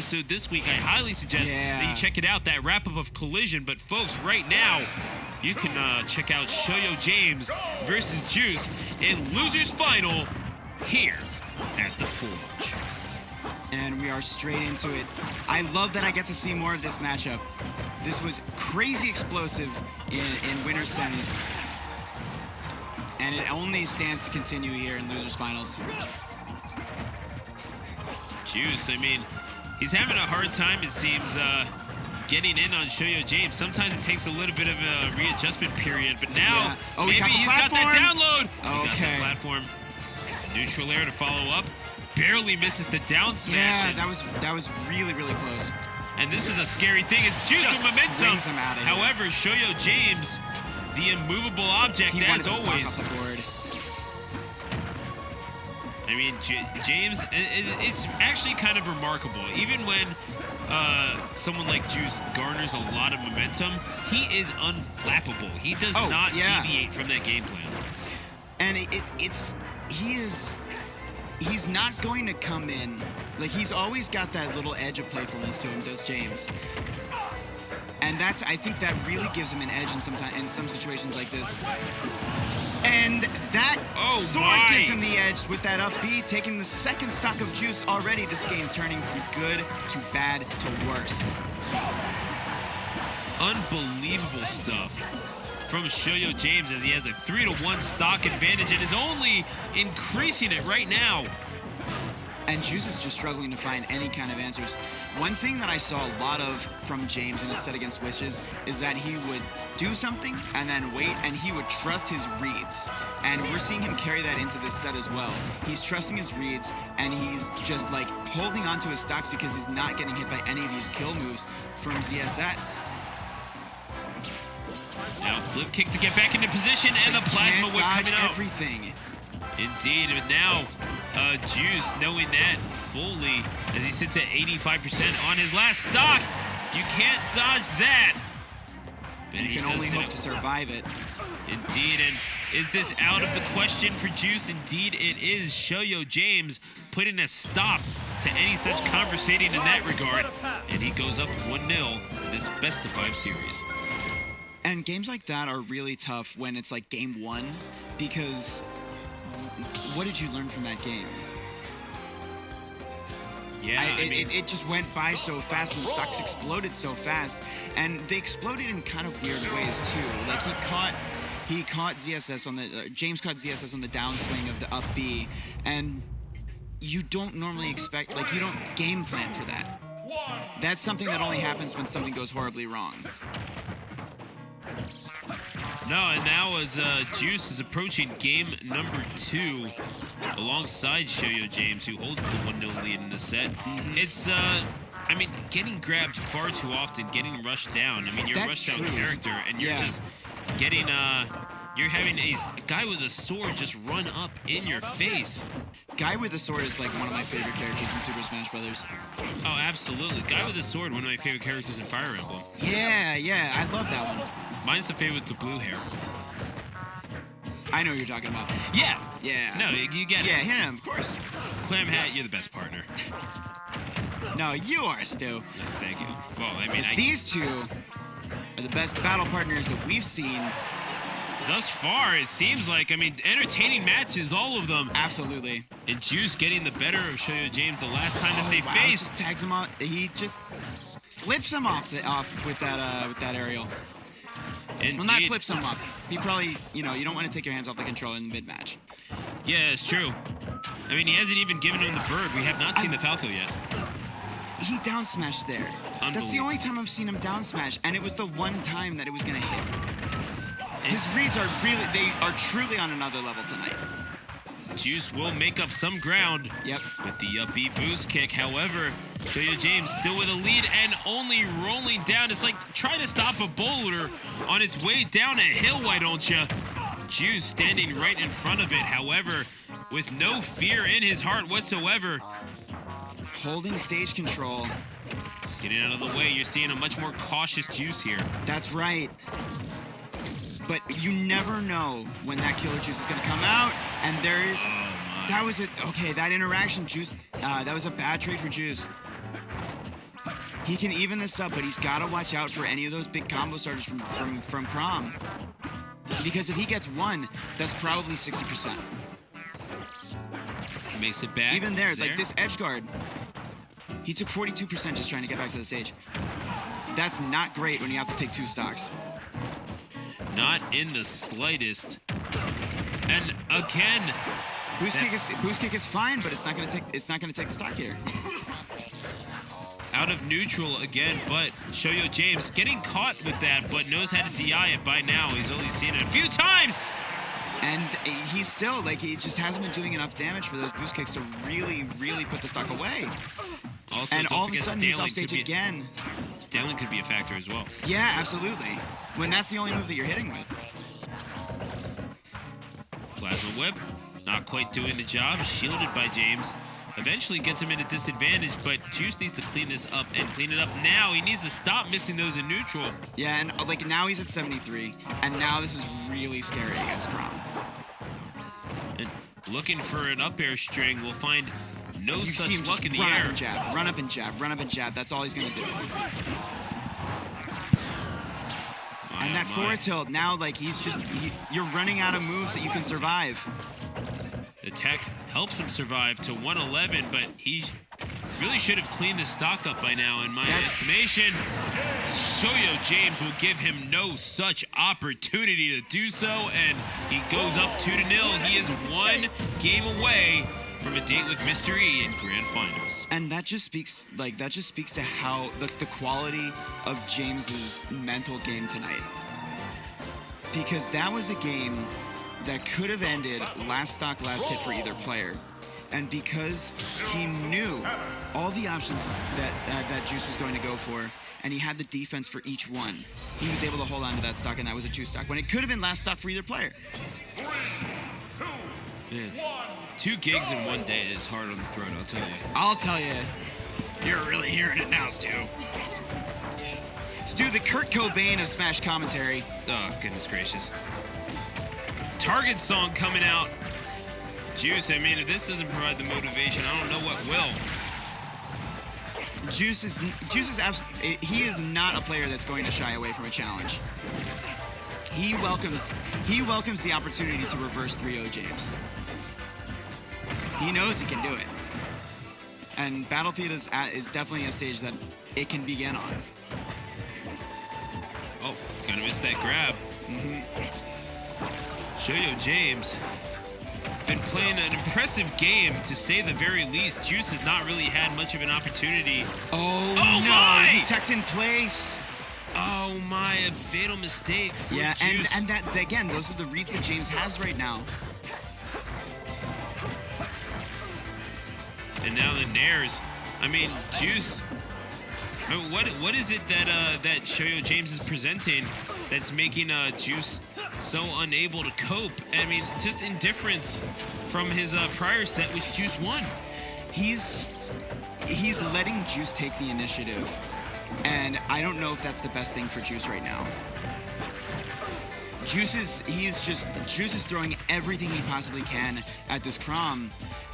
episode this week. I highly suggest that you check it out, that wrap-up of Collision. But folks, right now, you can check out Shoyo James versus Juice in Losers Final here at the Forge. And we are straight into it. I love that I get to see more of this matchup. This was crazy explosive in Winners Semis. And it only stands to continue here in Losers Finals. Juice, I mean, he's having a hard time, it seems, getting in on Shoyo James. Sometimes it takes a little bit of a readjustment period, but now maybe he's got that download. He got that platform. Neutral air to follow up. Barely misses the down smash. Yeah, that was really, really close. And this is a scary thing. It's Juice with momentum. Him out of here. However, Shoyo James, the immovable object, as always. Off the board. I mean, James, it's actually kind of remarkable. Even when someone like Juice garners a lot of momentum, he is unflappable. He does not deviate from that game plan. And he's not going to come in. Like, he's always got that little edge of playfulness to him, does James. And I think that really gives him an edge in some situations like this. And that sword gives him the edge with that up B, taking the second stock of Juice already this game, turning from good to bad to worse. Unbelievable stuff from Shoyo James, as he has a 3-1 stock advantage and is only increasing it right now. And Juice is just struggling to find any kind of answers. One thing that I saw a lot of from James in his set against Wishes is that he would do something and then wait, and he would trust his reads. And we're seeing him carry that into this set as well. He's trusting his reads, and he's just like holding on to his stocks because he's not getting hit by any of these kill moves from ZSS. Now flip kick to get back into position, and the plasma whip coming out. Everything. Indeed, but now Juice knowing that fully as he sits at 85% on his last stock. You can't dodge that. But you can only hope to survive it. Indeed, and is this out of the question for Juice? Indeed, it is. Shoyo James putting a stop to any such conversating in that regard, and he goes up 1-0 in this best-of-5 series. And games like that are really tough when it's like game one, because what did you learn from that game? Yeah, it just went by so fast, and the stocks exploded so fast, and they exploded in kind of weird ways too. Like he caught ZSS on the James caught ZSS on the downswing of the up B, and you don't normally expect, like, you don't game plan for that. That's something that only happens when something goes horribly wrong. No, and now as Juice is approaching game number 2 alongside Shoyo James, who holds the 1-0 lead in the set. It's, I mean, getting grabbed far too often, getting rushed down. I mean, you're a rushed down character, and you're just getting, you're having a guy with a sword just run up in your face. Guy with a sword is like one of my favorite characters in Super Smash Brothers. Oh, absolutely. Guy with a sword, one of my favorite characters in Fire Emblem. Yeah, I love that one. Mine's the favorite with the blue hair. I know what you're talking about. Yeah. No, you get it. Yeah, him, of course. Clam Hat, you're the best partner. No, you are, Stu. Thank you. Well, I mean, these two are the best battle partners that we've seen. Thus far, it seems like, I mean, entertaining matches, all of them. Absolutely. And Juice getting the better of Shoyo James the last time that they faced. He just tags him off. He just flips him off with that aerial. Indeed. Well, not flips him up. He probably, you don't want to take your hands off the controller in mid-match. Yeah, it's true. I mean, he hasn't even given him the bird. We have not seen the Falco yet. He down smashed there. That's the only time I've seen him down smash, and it was the one time that it was going to hit. His reads are truly on another level tonight. Juice will make up some ground with the up B boost kick. However, Shoyo James still with a lead and only rolling down. It's like trying to stop a boulder on its way down a hill, why don't you? Juice standing right in front of it, however, with no fear in his heart whatsoever. Holding stage control. Getting out of the way, you're seeing a much more cautious Juice here. That's right. But you never know when that killer Juice is going to come out, and there's... that interaction, Juice, that was a bad trade for Juice. He can even this up, but he's got to watch out for any of those big combo starters from Chrom. Because if he gets one, that's probably 60%. He makes it back. Even there, like this edge guard, he took 42% just trying to get back to the stage. That's not great when you have to take 2 stocks. Not in the slightest. And again, boost kick is fine, but it's not gonna take the stock here. Out of neutral again, but Shoyo James getting caught with that, but knows how to DI it by now. He's only seen it a few times. And he's still, like, he just hasn't been doing enough damage for those boost kicks to really, really put the stock away. Also, and all of a sudden he's off stage again. Staling could be a factor as well. Yeah, absolutely. When that's the only move that you're hitting with. Plasma Whip, not quite doing the job. Shielded by James. Eventually gets him at a disadvantage, but Juice needs to clean this up and clean it up now. He needs to stop missing those in neutral. Yeah, and like now he's at 73, and now this is really scary against Chrom. And looking for an up air string, we'll find no such luck in the air. Run up and jab, run up and jab. That's all he's gonna do. And that forward tilt, now like you're running out of moves that you can survive. The tech helps him survive to 111, but he really should have cleaned the stock up by now, in my estimation. Shoyo James will give him no such opportunity to do so, and he goes up 2-0. He is 1 game away from a date with Mr. E in Grand Finals. And that just speaks to how the quality of James's mental game tonight. Because that was a game that could have ended last stock, last hit for either player. And because he knew all the options that Juice was going to go for, and he had the defense for each one, he was able to hold on to that stock, and that was a 2 stock, when it could have been last stock for either player. 3, 2, 1. 2 gigs in 1 day is hard on the throat, I'll tell you. I'll tell you. You're really hearing it now, Stu. Stu, the Kurt Cobain of Smash commentary. Oh, goodness gracious. Target song coming out. Juice, I mean, if this doesn't provide the motivation, I don't know what will. Juice is absolutely, he is not a player that's going to shy away from a challenge. He welcomes the opportunity to reverse 3-0 James. He knows he can do it. And Battlefield is definitely a stage that it can begin on. Oh, gonna miss that grab. Shoyo James been playing an impressive game, to say the very least. Juice has not really had much of an opportunity. Oh no! My! He teched in place. Oh my! A fatal mistake for yeah, Juice. and that again, those are the reads that James has right now. And now the nairs. I mean, Juice. I mean, what is it that Shoyo James is presenting that's making Juice so unable to cope? I mean, just indifference from his prior set, which Juice won. He's letting Juice take the initiative, and I don't know if that's the best thing for Juice right now. Juice is throwing everything he possibly can at this Chrom,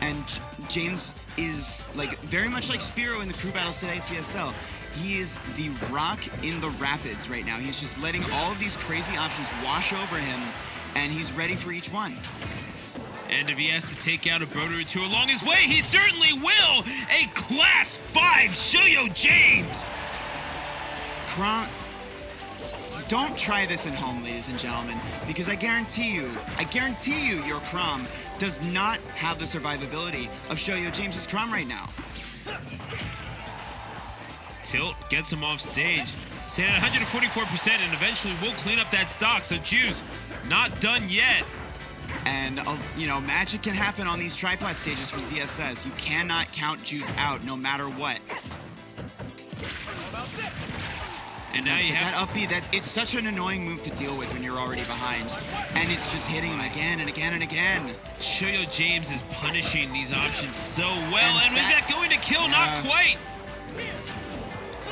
and James is like very much like Spiro in the crew battles today at CSL. He is the rock in the rapids right now. He's just letting all of these crazy options wash over him, and he's ready for each one. And if he has to take out a broder or 2 along his way, he certainly will! A Class 5 Shoyo James! Chrom, don't try this at home, ladies and gentlemen, because I guarantee you, your Chrom does not have the survivability of Shoyo James's Chrom right now. Tilt gets him off stage. Staying at 144%, and eventually will clean up that stock. So Juice, not done yet. And, you know, magic can happen on these triplat stages for ZSS. You cannot count Juice out no matter what. And now you have that up B. It's such an annoying move to deal with when you're already behind, and it's just hitting him again and again and again. Shoyo James is punishing these options so well, and was that going to kill? Not quite.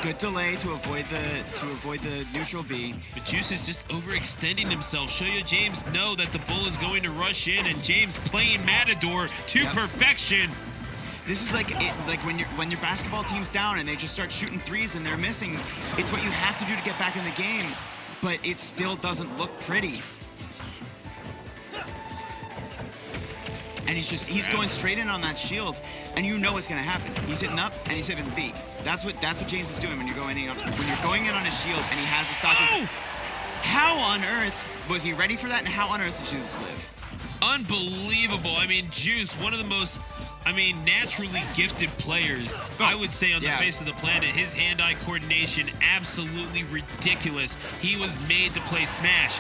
Good delay to avoid the neutral B. But Juice is just overextending himself. Shoyo James know that the bull is going to rush in, and James playing Matador to perfection. This is like when your basketball team's down and they just start shooting threes and they're missing. It's what you have to do to get back in the game, but it still doesn't look pretty. And he's going straight in on that shield, and you know what's gonna happen. He's hitting up and he's hitting B. That's what James is doing when you're going in on his shield and he has the stock. Oh! How on earth was he ready for that? And how on earth did Juice live? Unbelievable. I mean, Juice, one of the most, naturally gifted players, I would say, on the face of the planet. His hand-eye coordination, absolutely ridiculous. He was made to play Smash.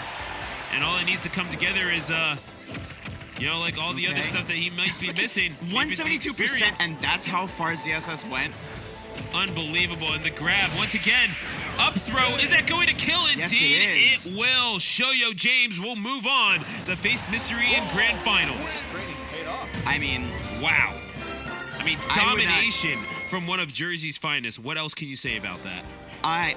And all it needs to come together is, like all the other stuff that he might be missing. 172%, and that's how far ZSS went? Unbelievable. And the grab, once again, up throw. Is that going to kill? Indeed, yes, it will. Shoyo James will move on to face Mystery in Grand Finals. Wow. Domination from one of Jersey's finest. What else can you say about that?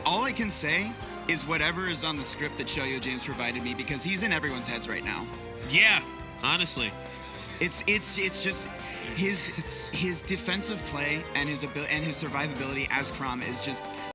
All I can say is whatever is on the script that Shoyo James provided me, because he's in everyone's heads right now. Yeah, honestly. It's just his defensive play and his survivability as Chrom is just